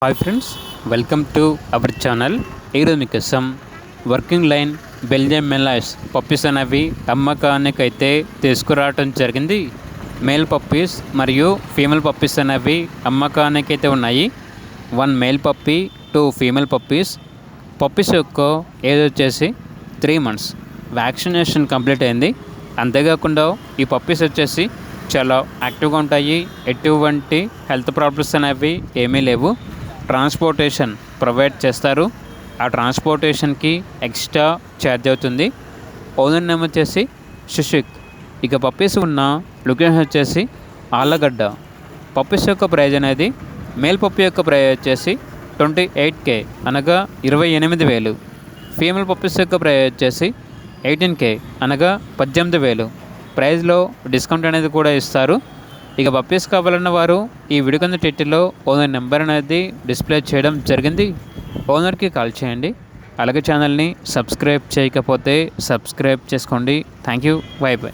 Hi friends, welcome to our channel. ఈరోజు మీకోసం working line Belgium మెలాస్ puppies అనేవి అమ్మకానికి అయితే తీసుకురావడం జరిగింది. మేల్ పప్పీస్ మరియు ఫీమేల్ పప్పీస్ అనేవి అమ్మకానికి అయితే ఉన్నాయి. 1 male puppy 2 female puppies. Puppies యొక్క ఏజ్ వచ్చేసి 3 months. వ్యాక్సినేషన్ కంప్లీట్ అయింది. అంతేకాకుండా ఈ పప్పీస్ వచ్చేసి చాలా యాక్టివ్గా ఉంటాయి. ఎటువంటి హెల్త్ ప్రాబ్లమ్స్ అనేవి ఏమీ లేవు. ట్రాన్స్పోర్టేషన్ ప్రొవైడ్ చేస్తారు. ఆ ట్రాన్స్పోర్టేషన్కి ఎక్స్ట్రా ఛార్జ్ అవుతుంది. ఓనర్ నేమ్ వచ్చేసి సుషిక్. ఇక పప్పీస్ ఉన్న లొకేషన్ వచ్చేసి ఆళ్ళగడ్డ. పప్పీస్ యొక్క ప్రైజ్ అనేది మేల్ పప్పీ యొక్క ప్రైజ్ వచ్చేసి 28K అనగా 28,000. ఫీమేల్ పప్పీస్ యొక్క ప్రైజ్ వచ్చేసి 18K అనగా 18,000. ప్రైజ్లో డిస్కౌంట్ అనేది కూడా ఇస్తారు. ఇక పప్పీస్ కావాలన్న వారు ఈ వీడియో కింద టైటిల్లో ఓనర్ నెంబర్ అనేది డిస్ప్లే చేయడం జరిగింది. ఓనర్కి కాల్ చేయండి. అలాగే ఛానల్ని సబ్స్క్రైబ్ చేయకపోతే సబ్స్క్రైబ్ చేసుకోండి. Thank you. By by.